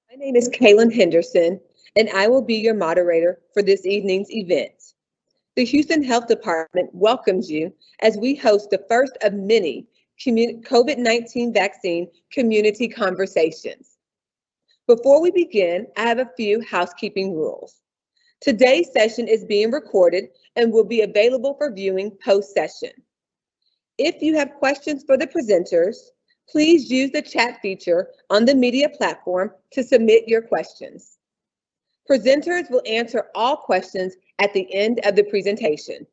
My name is Kaylin Henderson, and I will be your moderator for this evening's event. The Houston Health Department welcomes you as we host the first of many COVID-19 vaccine community conversations. Before we begin, I have a few housekeeping rules. Today's session is being recorded and will be available for viewing post-session. If you have questions for the presenters, please use the chat feature on the media platform to submit your questions. Presenters will answer all questions at the end of the presentation.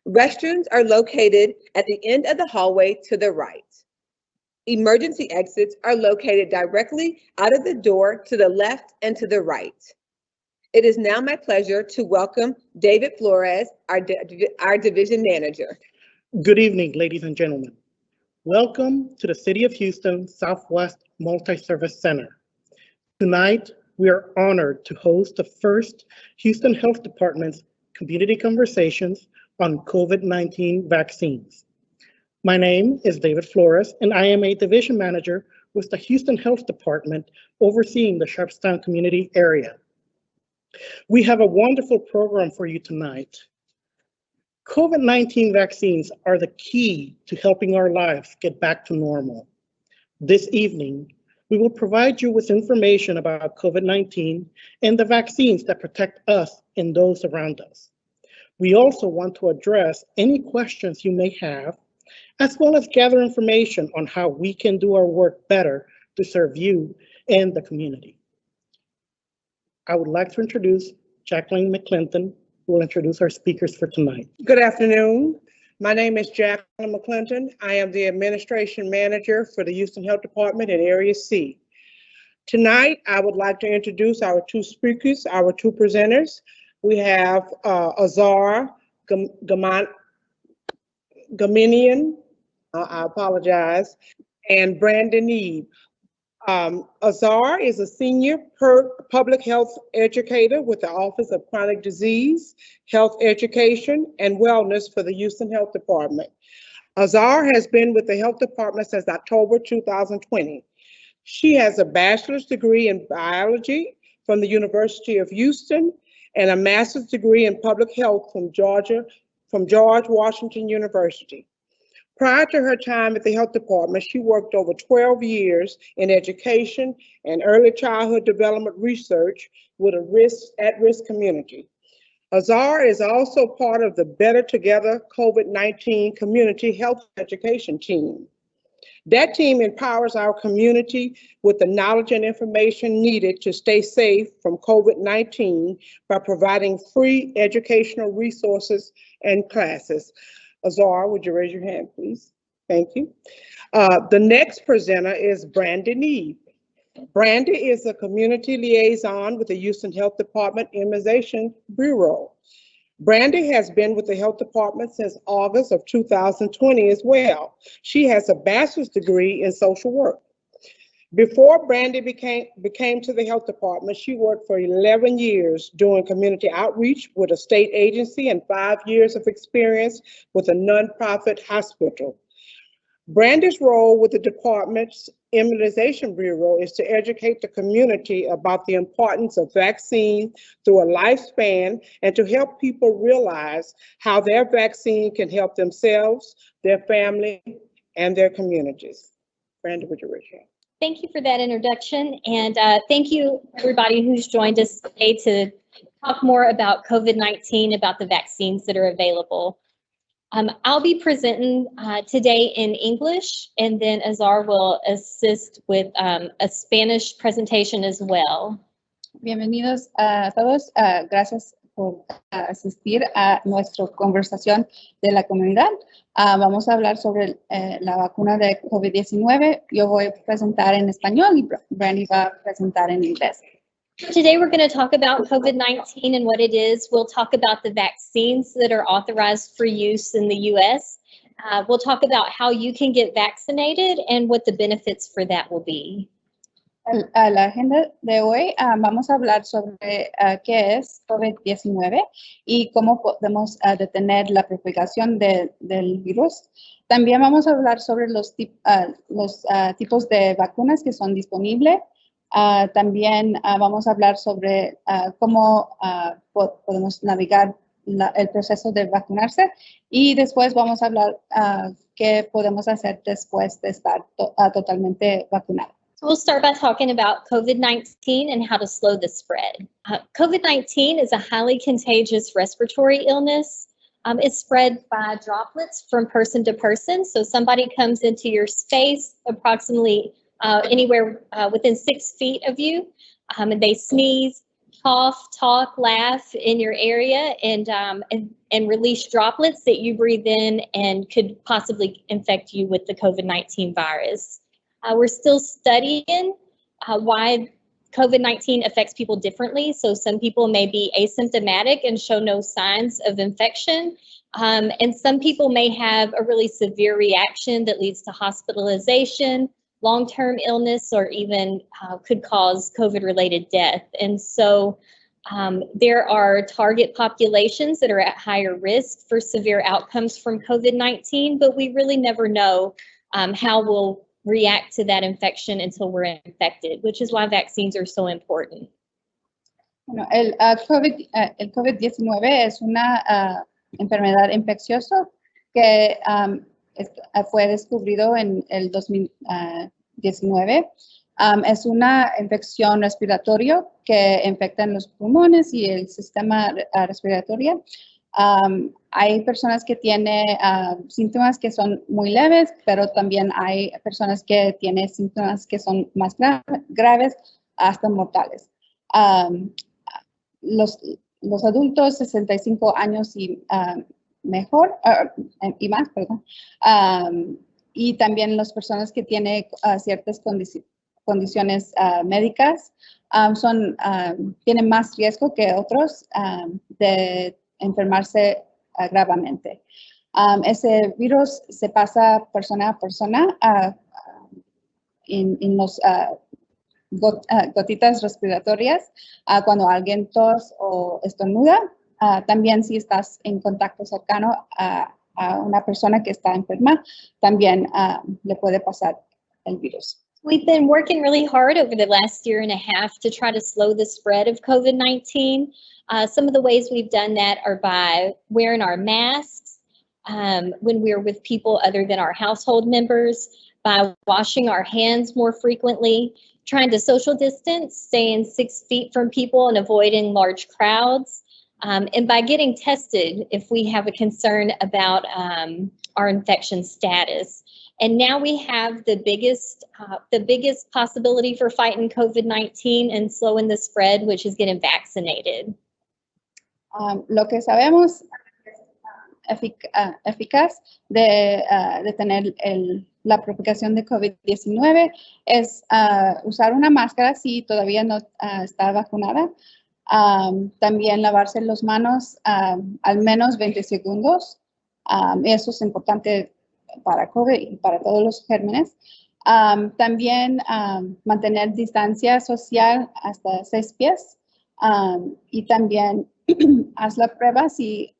Restrooms are located at the end of the hallway to the right. Emergency exits are located directly out of the door to the left and to the right. It is now my pleasure to welcome David Flores, our division manager. Good evening, ladies and gentlemen. Welcome to the City of Houston Southwest Multi-Service Center. Tonight, we are honored to host the first Houston Health Department's community conversations on COVID-19 vaccines. My name is David Flores, and I am a division manager with the Houston Health Department overseeing the Sharpstown community area. We have a wonderful program for you tonight. COVID-19 vaccines are the key to helping our lives get back to normal. This evening, we will provide you with information about COVID-19 and the vaccines that protect us and those around us. We also want to address any questions you may have, as well as gather information on how we can do our work better to serve you and the community. I would like to introduce Jacqueline McClinton, who will introduce our speakers for tonight. Good afternoon. My name is Jacqueline McClinton. I am the administration manager for the Houston Health Department in Area C. Tonight, I would like to introduce our two speakers, our two presenters. We have Azar Gaminian, I apologize, and Brandon Eve. Azar is a senior public health educator with the Office of Chronic Disease, Health Education, and Wellness for the Houston Health Department. Azar has been with the Health Department since October 2020. She has a bachelor's degree in biology from the University of Houston and a master's degree in public health from George Washington University. Prior to her time at the Health Department, she worked over 12 years in education and early childhood development research with a at-risk community. Azar is also part of the Better Together COVID-19 Community Health Education team. That team empowers our community with the knowledge and information needed to stay safe from COVID-19 by providing free educational resources and classes. Azar, would you raise your hand, please? Thank you. The next presenter is Brandon Eve. Brandon is a community liaison with the Houston Health Department Immunization Bureau. Brandon has been with the Health Department since August of 2020 as well. She has a bachelor's degree in social work. Before Brandy became to the Health Department, she worked for 11 years doing community outreach with a state agency and 5 years of experience with a nonprofit hospital. Brandy's role with the department's Immunization Bureau is to educate the community about the importance of vaccine through a lifespan and to help people realize how their vaccine can help themselves, their family, and their communities. Brandy, would you raise your hand? Thank you for that introduction, and thank you everybody who's joined us today to talk more about COVID-19, about the vaccines that are available. I'll be presenting today in English, and then Azar will assist with a Spanish presentation as well. Bienvenidos a todos. Gracias por asistir a nuestra conversación de la comunidad. Vamos a hablar sobre la vacuna de COVID-19. Yo voy a presentar en español y Brandy va a presentar en inglés. Today we're going to talk about COVID-19 and what it is. We'll talk about the vaccines that are authorized for use in the U.S. We'll talk about how you can get vaccinated and what the benefits for that will be. A la agenda de hoy vamos a hablar sobre qué es COVID-19 y cómo podemos detener la propagación del virus. También vamos a hablar sobre los tipos de vacunas que son disponibles También vamos a hablar sobre cómo podemos navegar el proceso de vacunarse y después vamos a hablar qué podemos hacer después de estar totalmente vacunados. So we'll start by talking about COVID-19 and how to slow the spread. COVID-19 is a highly contagious respiratory illness. It's spread by droplets from person to person. So somebody comes into your space approximately anywhere within 6 feet of you, and they sneeze, cough, talk, laugh in your area, and release droplets that you breathe in and could possibly infect you with the COVID-19 virus. We're still studying why COVID-19 affects people differently. So some people may be asymptomatic and show no signs of infection. And some people may have a really severe reaction that leads to hospitalization, long-term illness, or even could cause COVID-related death. And so there are target populations that are at higher risk for severe outcomes from COVID-19, but we really never know how we'll react to that infection until we're infected, which is why vaccines are so important. Bueno, el COVID-19 es una enfermedad infecciosa que fue descubrido en el 2019. Es una infección respiratoria que infecta en los pulmones y el sistema respiratorio. Hay personas que tienen síntomas que son muy leves, pero también hay personas que tienen síntomas que son más graves, hasta mortales. Los adultos 65 años y y más, perdón. Y también las personas que tienen ciertas condiciones médicas tienen más riesgo que otros de enfermarse gravemente. Ese virus se pasa persona a persona en los gotitas respiratorias cuando alguien tos o estornuda. También si estás en contacto cercano a una persona que está enferma, también le puede pasar el virus. We've been working really hard over the last year and a half to try to slow the spread of COVID-19. Some of the ways we've done that are by wearing our masks when we're with people other than our household members, by washing our hands more frequently, trying to social distance, staying 6 feet from people and avoiding large crowds, and by getting tested if we have a concern about our infection status. And now we have the biggest possibility for fighting COVID-19 and slowing the spread, which is getting vaccinated. Lo que sabemos eficaz de detener la propagación de COVID-19 es usar una máscara si todavía no está vacunada. También lavarse las manos al menos 20 segundos. Eso es importante para COVID y para todos los gérmenes. También mantener distancia social hasta 6 pies. Y también haz la prueba si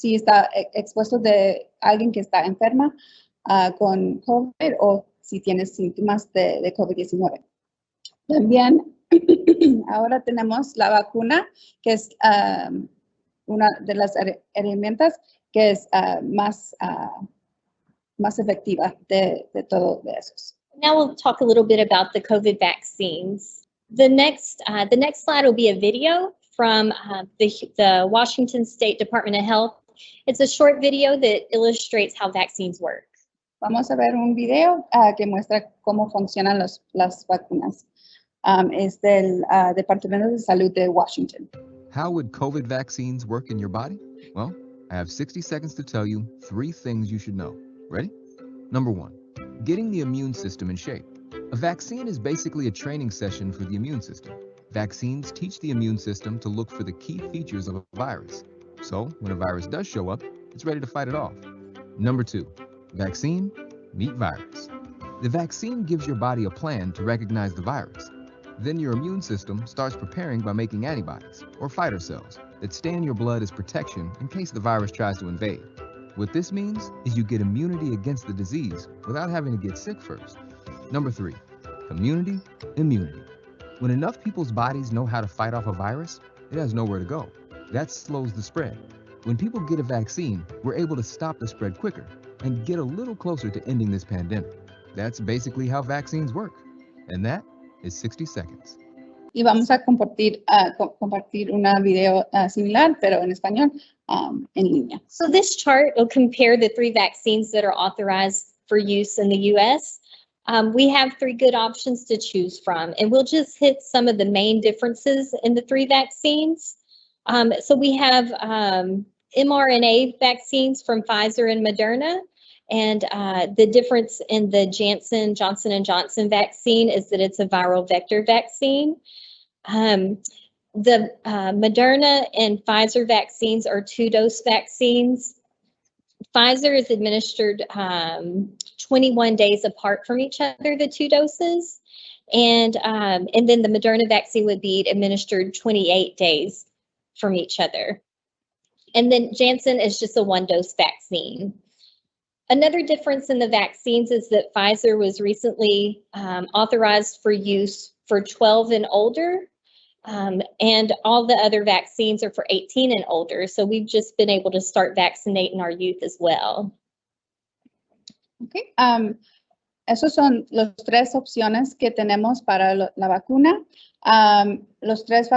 está expuesto de alguien que está enferma con COVID o si tienes síntomas de COVID-19. También ahora tenemos la vacuna, que es una de las herramientas que es más efectiva de todo de esos. Now we'll talk a little bit about the COVID vaccines. The next slide will be a video from the Washington State Department of Health. It's a short video that illustrates how vaccines work. Vamos a ver un video que muestra cómo funcionan las vacunas. Es del Departamento de Salud de Washington. How would COVID vaccines work in your body? Well, I have 60 seconds to tell you 3 things you should know. Ready? Number 1, getting the immune system in shape. A vaccine is basically a training session for the immune system. Vaccines teach the immune system to look for the key features of a virus. So, when a virus does show up, it's ready to fight it off. Number 2, vaccine, meet virus. The vaccine gives your body a plan to recognize the virus. Then your immune system starts preparing by making antibodies, or fighter cells, that stay in your blood as protection in case the virus tries to invade. What this means is you get immunity against the disease without having to get sick first. Number 3, Community, immunity. When enough people's bodies know how to fight off a virus, it has nowhere to go. That slows the spread. When people get a vaccine, we're able to stop the spread quicker and get a little closer to ending this pandemic. That's basically how vaccines work. And that is 60 seconds. Y vamos a compartir una video similar, pero en español, en línea. So this chart will compare the 3 vaccines that are authorized for use in the U.S. We have 3 good options to choose from, and we'll just hit some of the main differences in the 3 vaccines. So we have mRNA vaccines from Pfizer and Moderna, and the difference in the Johnson & Johnson vaccine is that it's a viral vector vaccine. The Moderna and Pfizer vaccines are 2-dose vaccines. Pfizer is administered 21 days apart from each other, the 2 doses. And then the Moderna vaccine would be administered 28 days from each other. And then Janssen is just a 1-dose vaccine. Another difference in the vaccines is that Pfizer was recently authorized for use for 12 and older. And all the other vaccines are for 18 and older. So we've just been able to start vaccinating our youth as well. Okay. Esos son los 3 opciones que tenemos para la vacuna. Las 3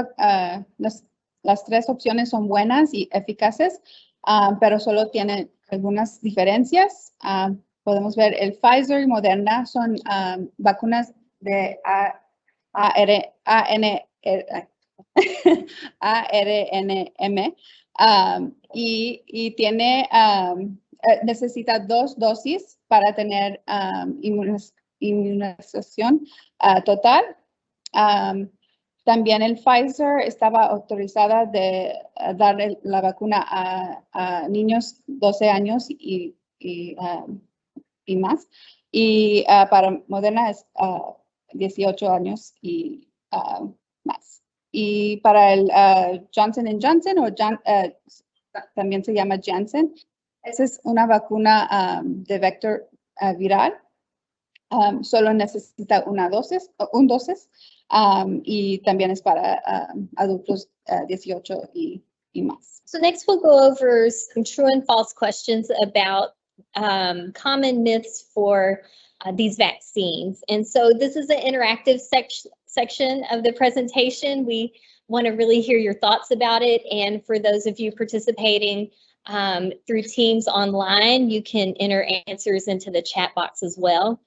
opciones son buenas y eficaces, pero solo tienen algunas diferencias. Podemos ver el Pfizer y Moderna son vacunas de ARNM y tiene, necesita 2 dosis para tener inmunización total. También el Pfizer estaba autorizada de dar la vacuna a niños 12 años y más. Y para Moderna es 18 años y más. Y para el Johnson & Johnson, también se llama Janssen, esa es una vacuna de vector viral. Solo necesita un dosis y también es para adultos 18 y más. So next we'll go over some true and false questions about common myths for these vaccines. And so this is an interactive section of the presentation. We want to really hear your thoughts about it. And for those of you participating through Teams online, you can enter answers into the chat box as well.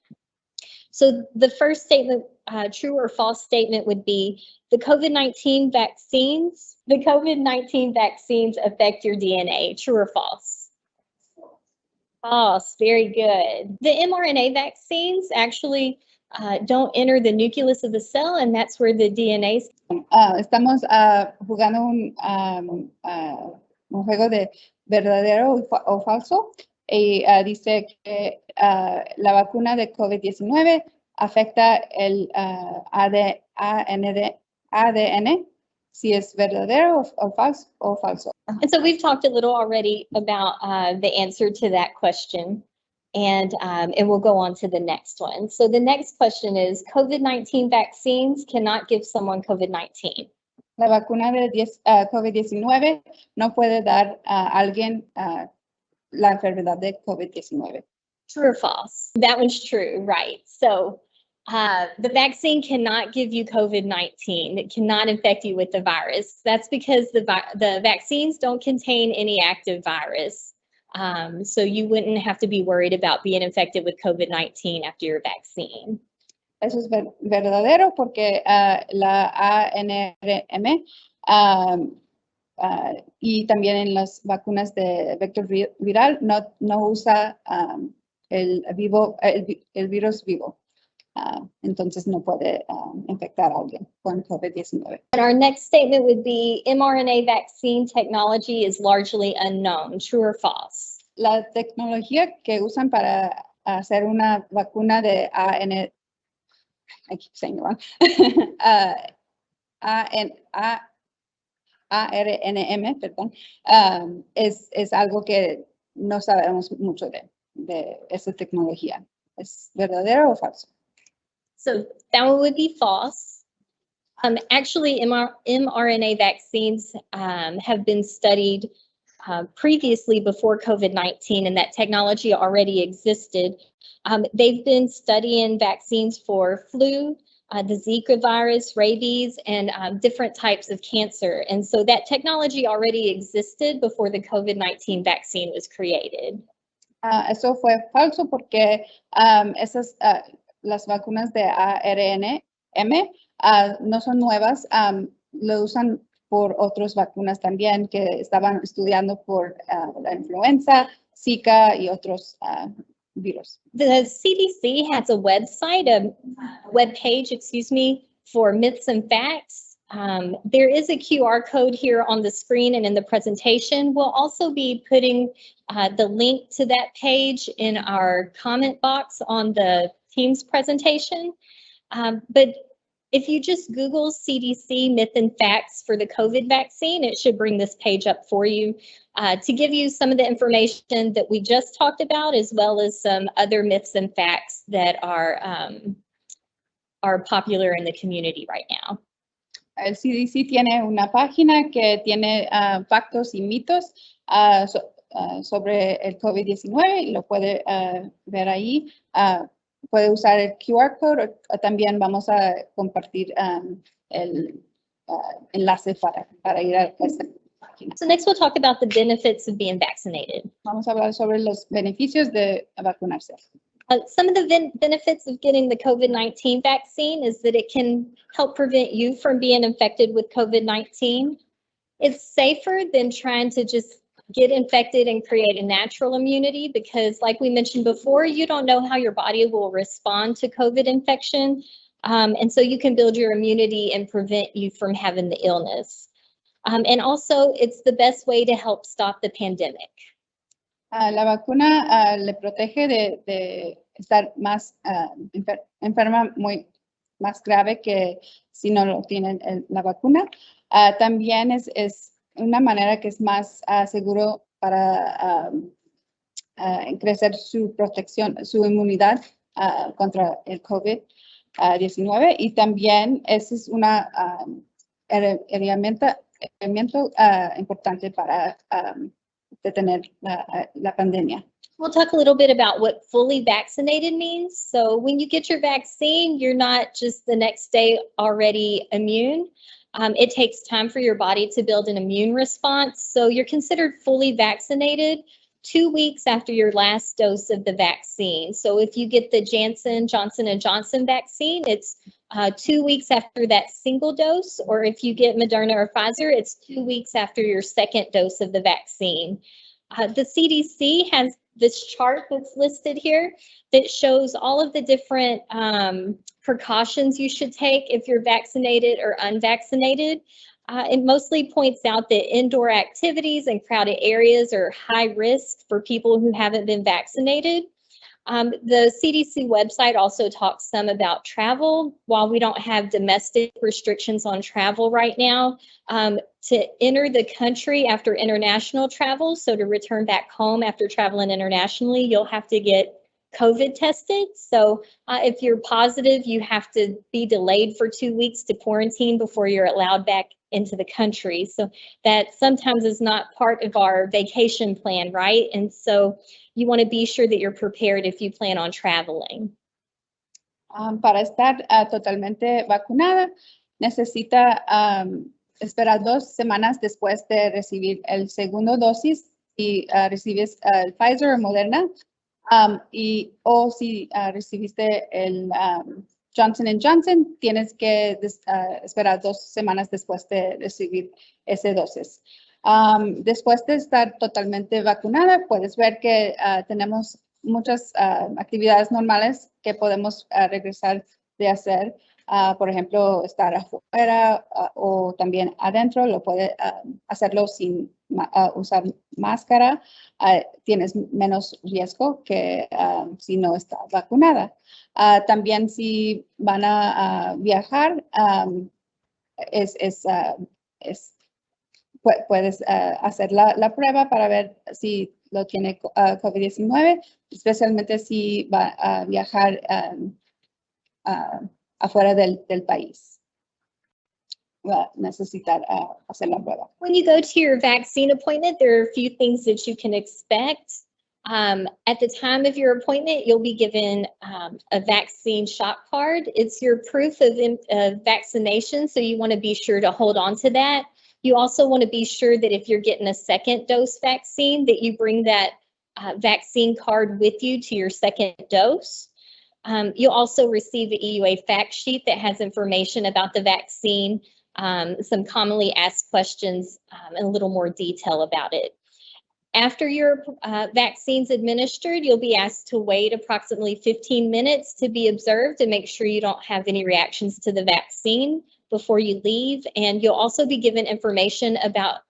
So the first statement, true or false statement, would be the COVID-19 vaccines affect your DNA. True or false? False. Very good. The mRNA vaccines actually don't enter the nucleus of the cell, and that's where the DNA. Estamos jugando un juego de verdadero o falso. Y dice que la vacuna de COVID-19 afecta el ADN, si es verdadero o falso. And so we've talked a little already about the answer to that question, and we'll go on to the next one. So the next question is, COVID-19 vaccines cannot give someone COVID-19. La vacuna de COVID-19 no puede dar a alguien la enfermedad de COVID-19. True or false? That one's true, right? So the vaccine cannot give you COVID-19. It cannot infect you with the virus. That's because the vaccines don't contain any active virus. So you wouldn't have to be worried about being infected with COVID-19 after your vaccine. Eso es verdadero porque la ARNM y también en las vacunas de vector viral no usa el virus vivo. Entonces no puede infectar a alguien con COVID-19. And our next statement would be mRNA vaccine technology is largely unknown. True or false? La tecnología que usan para hacer una vacuna de ARNM, perdón, es algo que no sabemos mucho de esa tecnología. ¿Es verdadero o falso? So that one would be false. Actually, mRNA vaccines have been studied previously before COVID-19, and that technology already existed. They've been studying vaccines for flu, the Zika virus, rabies, and different types of cancer. And so that technology already existed before the COVID-19 vaccine was created. Eso fue falso porque las vacunas de ARNM no son nuevas, lo usan por otras vacunas también que estaban estudiando por la influenza, Zika y otros virus. The CDC has a website, a web page, for myths and facts. There is a QR code here on the screen and in the presentation. We'll also be putting the link to that page in our comment box on the Teams presentation. But if you just Google CDC myth and facts for the COVID vaccine, it should bring this page up for you to give you some of the information that we just talked about, as well as some other myths and facts that are popular in the community right now. El CDC tiene una página que tiene factos y mitos sobre el COVID-19 y lo puede ver ahí. Puede usar el QR code o también vamos a compartir el enlace para ir a esta página. So next we'll talk about the benefits of being vaccinated. Vamos a hablar sobre los beneficios de vacunarse. Some of the benefits of getting the COVID-19 vaccine is that it can help prevent you from being infected with COVID-19. It's safer than trying to just get infected and create a natural immunity because, like we mentioned before, you don't know how your body will respond to COVID infection. And so you can build your immunity and prevent you from having the illness. And also, it's the best way to help stop the pandemic. La vacuna le protege de estar más enferma, más grave que si no lo tienen la vacuna. También es una manera que es más seguro para crecer su protección, su inmunidad contra el COVID-19 y también esa es una herramienta importante para detener la pandemia. We'll talk a little bit about what fully vaccinated means. So when you get your vaccine, you're not just the next day already immune. It takes time for your body to build an immune response. So you're considered fully vaccinated 2 weeks after your last dose of the vaccine. So if you get the Johnson & Johnson vaccine, it's 2 weeks after that single dose, or if you get Moderna or Pfizer, it's 2 weeks after your second dose of the vaccine. The CDC has this chart that's listed here that shows all of the different precautions you should take if you're vaccinated or unvaccinated. It mostly points out that indoor activities and crowded areas are high risk for people who haven't been vaccinated. The CDC website also talks some about travel. While we don't have domestic restrictions on travel right now, to enter the country after international travel, so to return back home after traveling internationally, you'll have to get COVID tested. So if you're positive, you have to be delayed for 2 weeks to quarantine before you're allowed back into the country. So that sometimes is not part of our vacation plan, right? And so you want to be sure that you're prepared if you plan on traveling. Para estar totalmente vacunada, necesita esperar 2 semanas después de recibir el segundo dosis y recibes el Pfizer o Moderna. O si recibiste el Johnson & Johnson, tienes que esperar 2 semanas después de recibir ese dosis. Después de estar totalmente vacunada, puedes ver que tenemos muchas actividades normales que podemos regresar de hacer. Por ejemplo, estar afuera o también adentro, lo puede hacerlo sin usar máscara. Tienes menos riesgo que si no está vacunada. También si van a viajar, puedes hacer la prueba para ver si lo tiene COVID-19, especialmente si va a viajar afuera del país. Va a necesitar hacer la prueba. When you go to your vaccine appointment, there are a few things that you can expect. At the time of your appointment, you'll be given a vaccine shot card. It's your proof of vaccination, so you want to be sure to hold on to that. You also want to be sure that if you're getting a second dose vaccine, that you bring that vaccine card with you to your second dose. You'll also receive an EUA fact sheet that has information about the vaccine, some commonly asked questions, and a little more detail about it. After your vaccine's administered, you'll be asked to wait approximately 15 minutes to be observed and make sure you don't have any reactions to the vaccine before you leave. And you'll also be given information about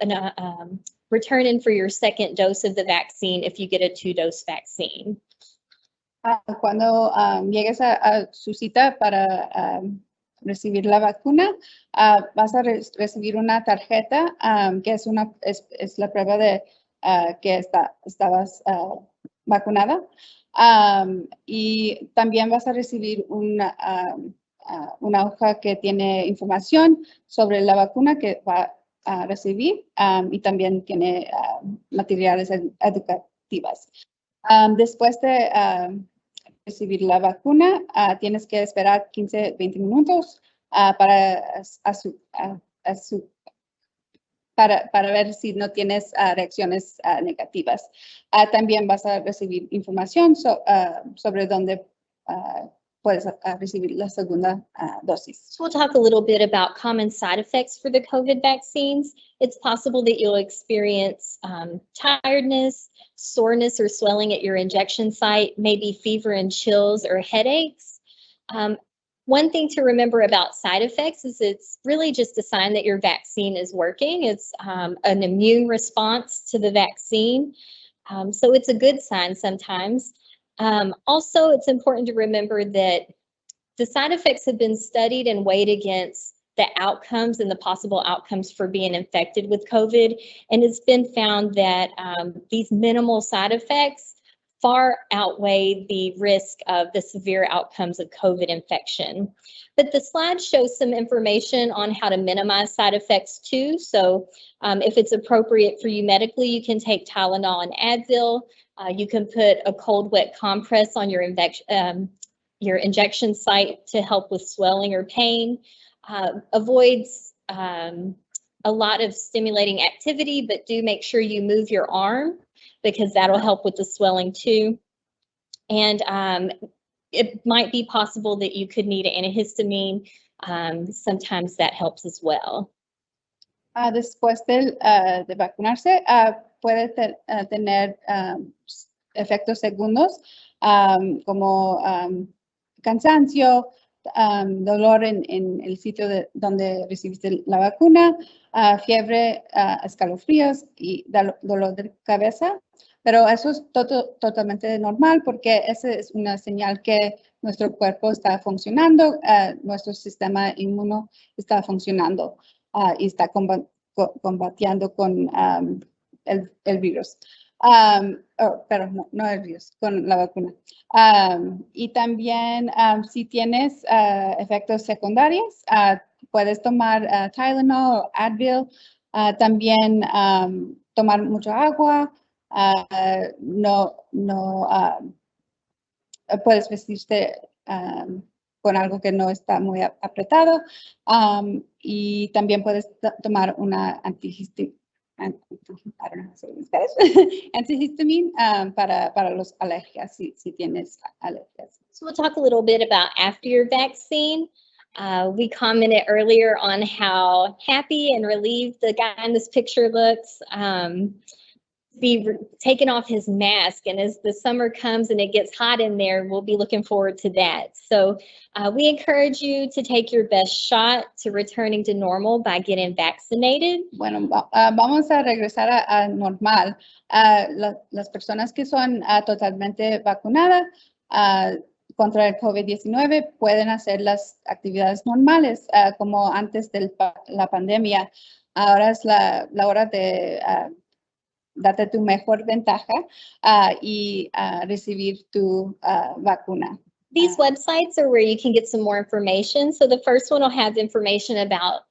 returning for your second dose of the vaccine if you get a 2-dose vaccine. Cuando llegues a su cita para recibir la vacuna, vas a recibir una tarjeta que es la prueba de que estabas vacunada, y también vas a recibir una hoja que tiene información sobre la vacuna que va a recibir, y también tiene materiales educativos. Después de recibir la vacuna, tienes que esperar 15-20 minutos para ver si no tienes reacciones negativas. También vas a recibir información sobre dónde puedes recibir la segunda dosis. So we'll talk a little bit about common side effects for the COVID vaccines. It's possible that you'll experience tiredness, soreness or swelling at your injection site, maybe fever and chills or headaches. One thing to remember about side effects is it's really just a sign that your vaccine is working. It's an immune response to the vaccine. So it's a good sign sometimes. Also, it's important to remember that the side effects have been studied and weighed against the outcomes and the possible outcomes for being infected with COVID. And it's been found that these minimal side effects far outweigh the risk of the severe outcomes of COVID infection. But the slide shows some information on how to minimize side effects too. So if it's appropriate for you medically, you can take Tylenol and Advil. You can put a cold, wet compress on your injection site to help with swelling or pain. Avoids a lot of stimulating activity, but do make sure you move your arm because that'll help with the swelling too. And it might be possible that you could need an antihistamine. Sometimes that helps as well. Después de vacunarse, puede tener efectos segundos como cansancio, dolor en el sitio donde recibiste la vacuna, fiebre, escalofríos y dolor de cabeza. Pero eso es totalmente normal porque esa es una señal que nuestro cuerpo está funcionando, nuestro sistema inmuno está funcionando y está combatiendo con el virus. Pero no el virus, con la vacuna. Y también si tienes efectos secundarios, puedes tomar Tylenol o Advil, también tomar mucha agua, no puedes vestirte con algo que no está muy apretado, y también puedes tomar una antihistamina para los alergias, si tienes alergias. So we'll talk a little bit about after your vaccine. We commented earlier on how happy and relieved the guy in this picture looks. Be taking off his mask, and as the summer comes and it gets hot in there, we'll be looking forward to that. So we encourage you to take your best shot to returning to normal by getting vaccinated. Bueno, vamos a regresar a normal. Las personas que son totalmente vacunadas contra el COVID-19 pueden hacer las actividades normales como antes de la pandemia. Ahora es la hora de darte tu mejor ventaja y recibir tu vacuna. These websites are where you can get some more information. So the first one will have information about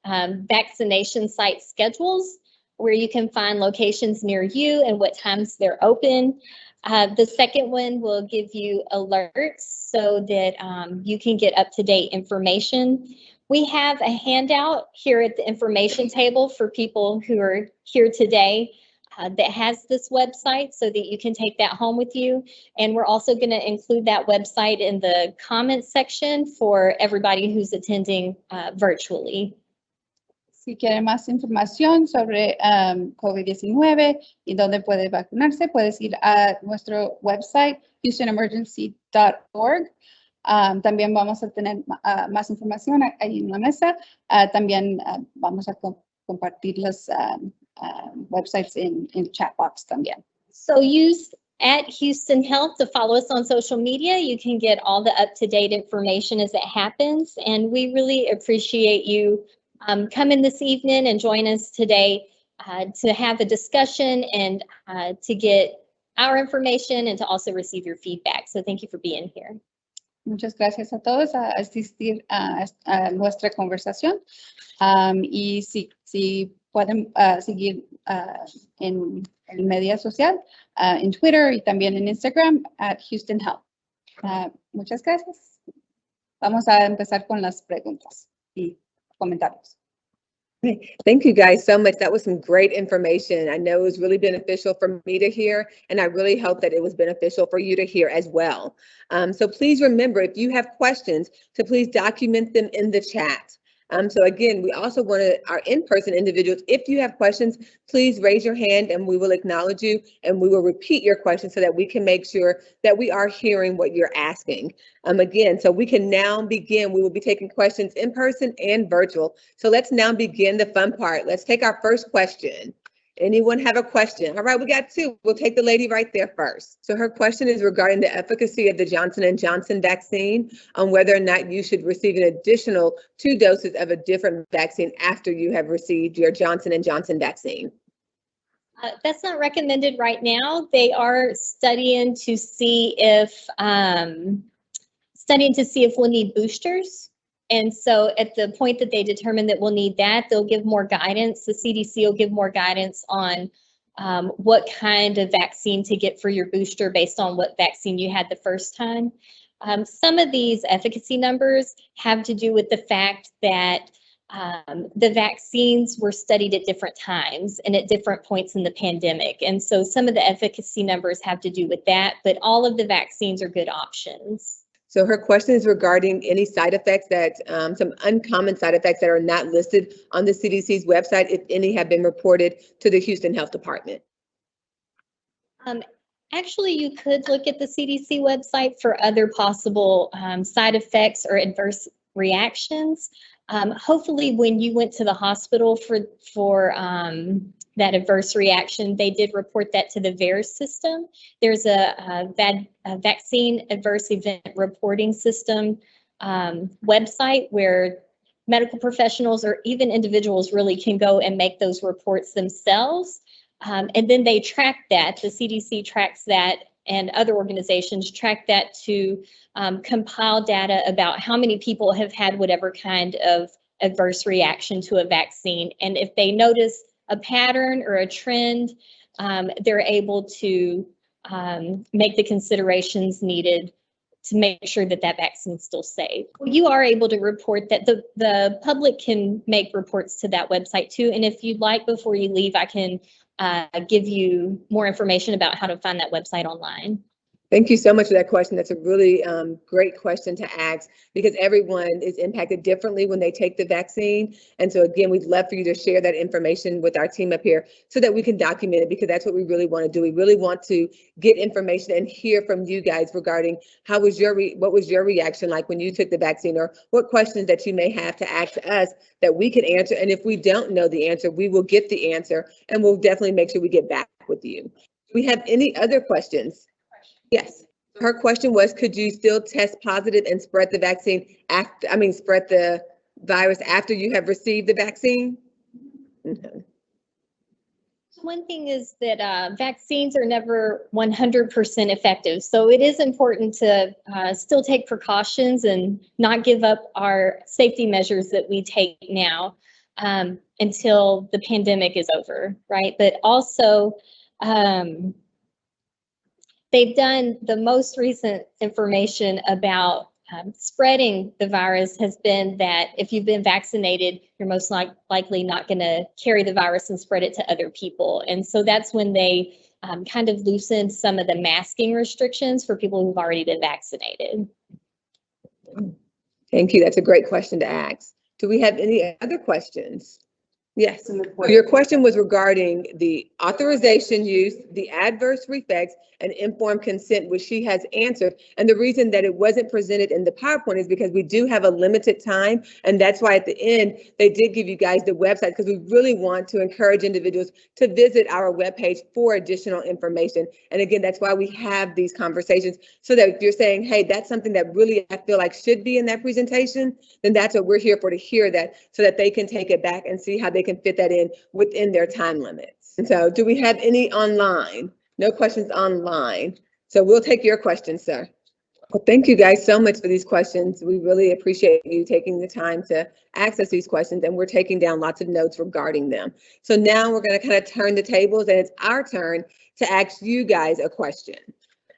vaccination site schedules, where you can find locations near you and what times they're open. The second one will give you alerts so that you can get up-to-date information. We have a handout here at the information table for people who are here today that has this website so that you can take that home with you. And we're also going to include that website in the comments section for everybody who's attending virtually. Si quiere más información sobre COVID-19 y dónde puede vacunarse, puedes ir a nuestro website, houstonemergency.org. También vamos a tener más información ahí en la mesa. También vamos a compartir los websites in chat box también. So use @Houston Health to follow us on social media. You can get all the up-to-date information as it happens. And we really appreciate you coming this evening and join us today to have a discussion and to get our information and to also receive your feedback. So thank you for being here. Muchas gracias a todos a asistir a nuestra conversación. Y si pueden seguir en media social, en Twitter y también en Instagram, @Houston Health. Muchas gracias. Vamos a empezar con las preguntas y comentarios. Thank you guys so much. That was some great information. I know it was really beneficial for me to hear, and I really hope that it was beneficial for you to hear as well. So please remember, if you have questions, to please document them in the chat. So again, we also want our in-person individuals, if you have questions, please raise your hand and we will acknowledge you and we will repeat your question so that we can make sure that we are hearing what you're asking. Again, so we can now begin. We will be taking questions in person and virtual. So let's now begin the fun part. Let's take our first question. Anyone have a question? All right, we got two. We'll take the lady right there first. So her question is regarding the efficacy of the Johnson & Johnson vaccine on whether or not you should receive an additional 2 doses of a different vaccine after you have received your Johnson & Johnson vaccine. That's not recommended right now. They are studying to see if we'll need boosters. And so at the point that they determine that we'll need that, they'll give more guidance. The CDC will give more guidance on what kind of vaccine to get for your booster based on what vaccine you had the first time. Some of these efficacy numbers have to do with the fact that the vaccines were studied at different times and at different points in the pandemic. And so some of the efficacy numbers have to do with that, but all of the vaccines are good options. So her question is regarding any side effects that, some uncommon side effects that are not listed on the CDC's website, if any have been reported to the Houston Health Department. Actually, you could look at the CDC website for other possible side effects or adverse reactions. Hopefully, when you went to the hospital for that adverse reaction, they did report that to the VAERS system. There's a vaccine adverse event reporting system website where medical professionals or even individuals really can go and make those reports themselves. And then they track that. The CDC tracks that and other organizations track that to compile data about how many people have had whatever kind of adverse reaction to a vaccine. And if they notice a pattern or a trend, they're able to make the considerations needed to make sure that that vaccine is still safe. You are able to report that. The public can make reports to that website too. And if you'd like, before you leave, I can give you more information about how to find that website online. Thank you so much for that question. That's a really great question to ask because everyone is impacted differently when they take the vaccine. And so again, we'd love for you to share that information with our team up here so that we can document it because that's what we really want to do. We really want to get information and hear from you guys regarding what was your reaction like when you took the vaccine or what questions that you may have to ask us that we can answer. And if we don't know the answer, we will get the answer and we'll definitely make sure we get back with you. Do we have any other questions? Yes. Her question was, could you still test positive and spread the vaccine spread the virus after you have received the vaccine? Okay. One thing is that vaccines are never 100% effective. So it is important to still take precautions and not give up our safety measures that we take now until the pandemic is over, right? But also, they've done the most recent information about spreading the virus has been that if you've been vaccinated, you're most likely not going to carry the virus and spread it to other people. And so that's when they kind of loosened some of the masking restrictions for people who've already been vaccinated. Thank you. That's a great question to ask. Do we have any other questions? Yes. Your question was regarding the authorization use, the adverse effects, and informed consent, which she has answered. And the reason that it wasn't presented in the PowerPoint is because we do have a limited time. And that's why at the end, they did give you guys the website, because we really want to encourage individuals to visit our webpage for additional information. And again, that's why we have these conversations, so that if you're saying, hey, that's something that really I feel like should be in that presentation, then that's what we're here for, to hear that, so that they can take it back and see how they can fit that in within their time limits. And so do we have any online? No questions online. So we'll take your questions, sir. Well, thank you guys so much for these questions. We really appreciate you taking the time to access these questions, and we're taking down lots of notes regarding them. So now we're going to kind of turn the tables, and it's our turn to ask you guys a question.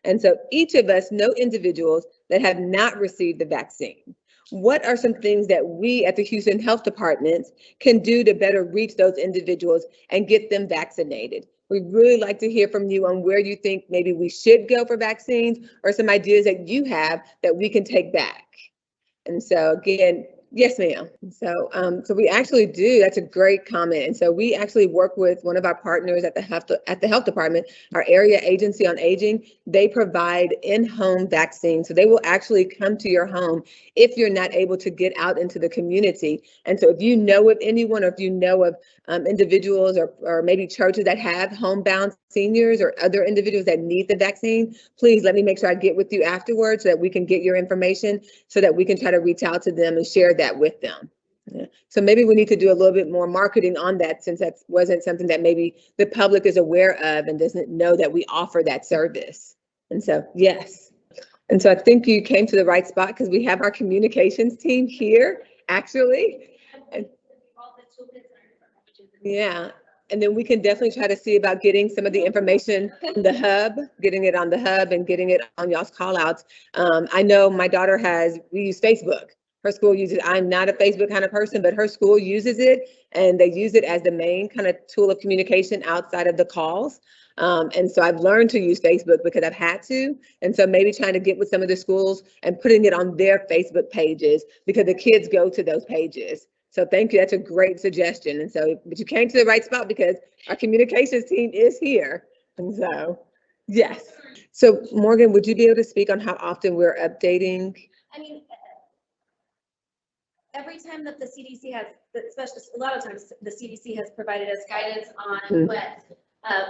And so each of us know individuals that have not received the vaccine. What are some things that we at the Houston Health Department can do to better reach those individuals and get them vaccinated? We'd really like to hear from you on where you think maybe we should go for vaccines, or some ideas that you have that we can take back. And so again, yes, ma'am. So we actually do. That's a great comment. And so we actually work with one of our partners at the health department, our area agency on aging. They provide in-home vaccines. So they will actually come to your home if you're not able to get out into the community. And so if you know of anyone, or if you know of individuals or maybe churches that have homebound seniors or other individuals that need the vaccine, please let me make sure I get with you afterwards so that we can get your information, so that we can try to reach out to them and share that with them. Yeah. So maybe we need to do a little bit more marketing on that, since that wasn't something that maybe the public is aware of and doesn't know that we offer that service. And so, yes. And so I think you came to the right spot, because we have our communications team here, actually. And, yeah. And then we can definitely try to see about getting some of the information on the hub, getting it on the hub and getting it on y'all's call outs. I know my daughter we use Facebook. Her school uses it. I'm not a Facebook kind of person, but her school uses it, and they use it as the main kind of tool of communication outside of the calls. And so I've learned to use Facebook because I've had to. And so maybe trying to get with some of the schools and putting it on their Facebook pages, because the kids go to those pages. So thank you. That's a great suggestion. And so, but you came to the right spot, because our communications team is here. And so, yes. So Morgan, would you be able to speak on how often we're updating? I mean, every time that the CDC has, especially a lot of times, the CDC has provided us guidance on what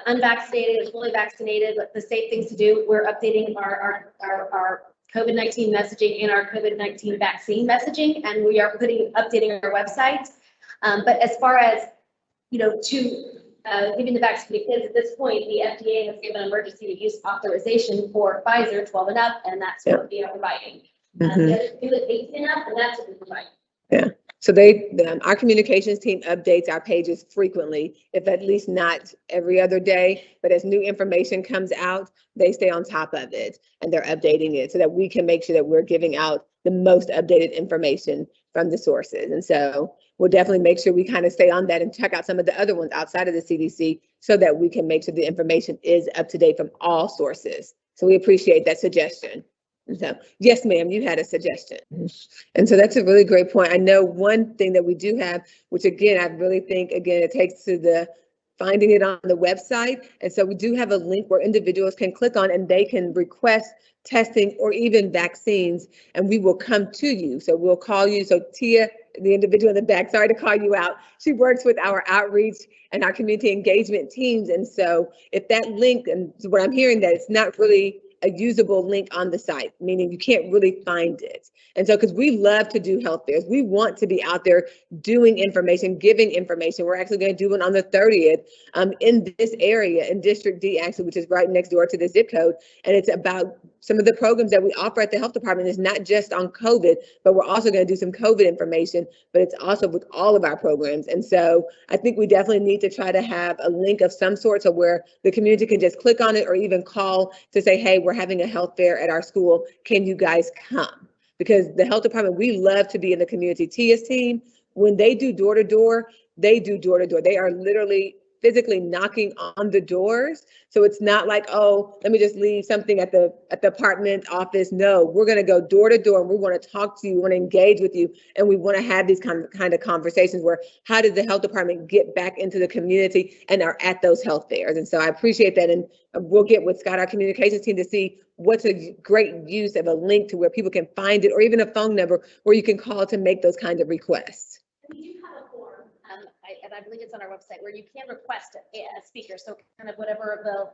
unvaccinated and fully vaccinated, what the safe things to do. We're updating our COVID-19 messaging and our COVID-19 vaccine messaging, and we are updating our website. But as far as, giving the vaccine to kids, at this point, the FDA has given emergency use authorization for Pfizer 12 and up, and that's what we are providing. The other 18 and up, and that's what we provide. Yeah. So our communications team updates our pages frequently, if at least not every other day, but as new information comes out, they stay on top of it and they're updating it so that we can make sure that we're giving out the most updated information from the sources. And so we'll definitely make sure we kind of stay on that and check out some of the other ones outside of the CDC, so that we can make sure the information is up to date from all sources. So we appreciate that suggestion. So, yes, ma'am, you had a suggestion. And so that's a really great point. I know one thing that we do have, which again, I really think, again, it takes to the finding it on the website. And so we do have a link where individuals can click on and they can request testing or even vaccines, and we will come to you. So we'll call you. So Tia, the individual in the back, sorry to call you out, she works with our outreach and our community engagement teams. And so if that link, and what I'm hearing that it's not really a usable link on the site, meaning you can't really find it. And so, because we love to do health fairs, we want to be out there doing information, giving information. We're actually going to do one on the 30th in this area, in District D, actually, which is right next door to the zip code. And it's about some of the programs that we offer at the health department. Is not just on COVID, but we're also going to do some COVID information, but it's also with all of our programs. And so I think we definitely need to try to have a link of some sort, so where the community can just click on it or even call to say, hey, we're having a health fair at our school. Can you guys come? Because the health department, we love to be in the community. Tia's team, when they do door to door, they do door to door. They are literally physically knocking on the doors. So it's not like, oh, let me just leave something at the apartment office. No, we're going to go door to door, and we want to talk to you, we want to engage with you, and we want to have these kind of conversations where how did the health department get back into the community and are at those health fairs. And so I appreciate that, and we'll get with Scott, our communications team, to see what's a great use of a link to where people can find it, or even a phone number where you can call to make those kinds of requests. We do have a form, and I believe it's on our website, where you can request a speaker. So kind of whatever the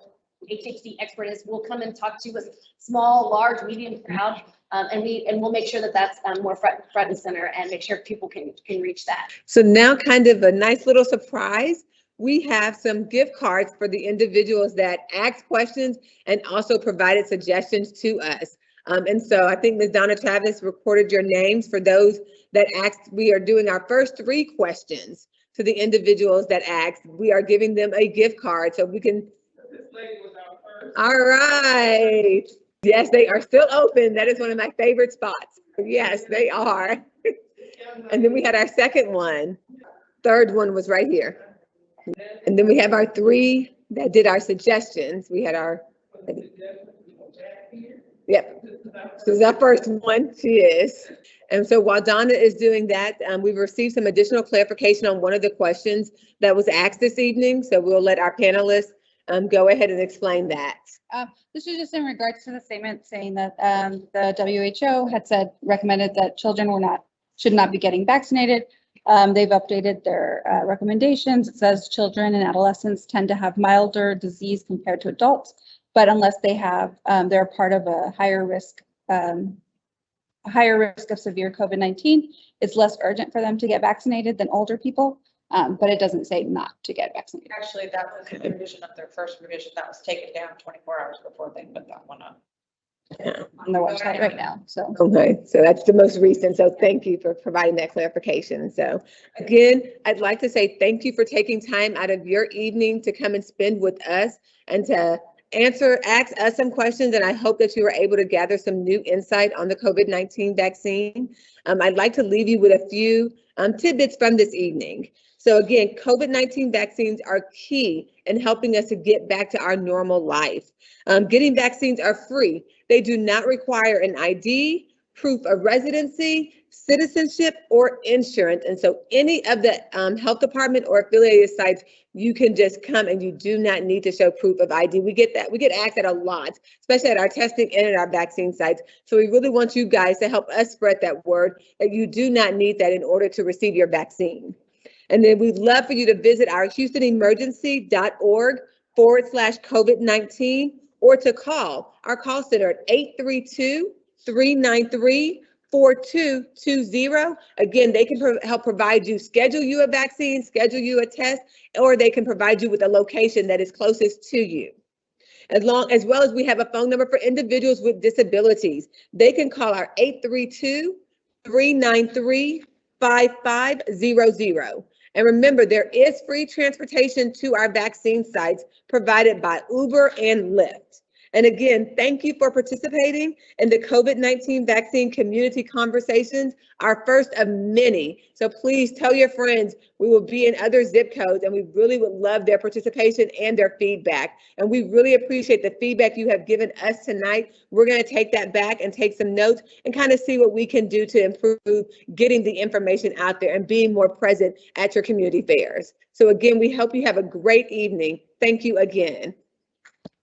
HHD expert is, will come and talk to a small, large, medium crowd, and we'll make sure that that's more front and center, and make sure people can reach that. So now, kind of a nice little surprise. We have some gift cards for the individuals that asked questions and also provided suggestions to us. And so I think Ms. Donna Travis recorded your names for those that asked. We are doing our first 3 questions to the individuals that asked. We are giving them a gift card so we can. This lady was our first. All right. Yes, they are still open. That is one of my favorite spots. Yes, they are. And then we had our second one. Third one was right here. And then we have our 3 that did our suggestions. We had our. Yep. This is our first one. She is. And so while Donna is doing that, we've received some additional clarification on one of the questions that was asked this evening. So we'll let our panelists go ahead and explain that. This is just in regards to the statement saying that the WHO had recommended that children should not be getting vaccinated. They've updated their recommendations. It says children and adolescents tend to have milder disease compared to adults, but unless they're part of a higher risk of severe COVID-19, it's less urgent for them to get vaccinated than older people. But it doesn't say not to get vaccinated. Actually, that was the revision of their first revision that was taken down 24 hours before they put that one up. On their website right now. So okay, so that's the most recent. So thank you for providing that clarification. So again, I'd like to say thank you for taking time out of your evening to come and spend with us and to ask us some questions. And I hope that you were able to gather some new insight on the COVID-19 vaccine. I'd like to leave you with a few tidbits from this evening. So again, COVID-19 vaccines are key in helping us to get back to our normal life. Getting vaccines are free. They do not require an ID, proof of residency, citizenship, or insurance. And so any of the health department or affiliated sites, you can just come and you do not need to show proof of ID. We get that. We get asked that a lot, especially at our testing and at our vaccine sites. So we really want you guys to help us spread that word that you do not need that in order to receive your vaccine. And then we'd love for you to visit our HoustonEmergency.org/COVID-19 or to call our call center at 832-393-4220. Again, they can help provide you, schedule you a vaccine, schedule you a test, or they can provide you with a location that is closest to you. As well as we have a phone number for individuals with disabilities. They can call our 832-393-5500. And remember, there is free transportation to our vaccine sites provided by Uber and Lyft. And again, thank you for participating in the COVID-19 vaccine community conversations, our first of many. So please tell your friends. We will be in other zip codes, and we really would love their participation and their feedback. And we really appreciate the feedback you have given us tonight. We're going to take that back and take some notes and kind of see what we can do to improve getting the information out there and being more present at your community fairs. So again, we hope you have a great evening. Thank you again.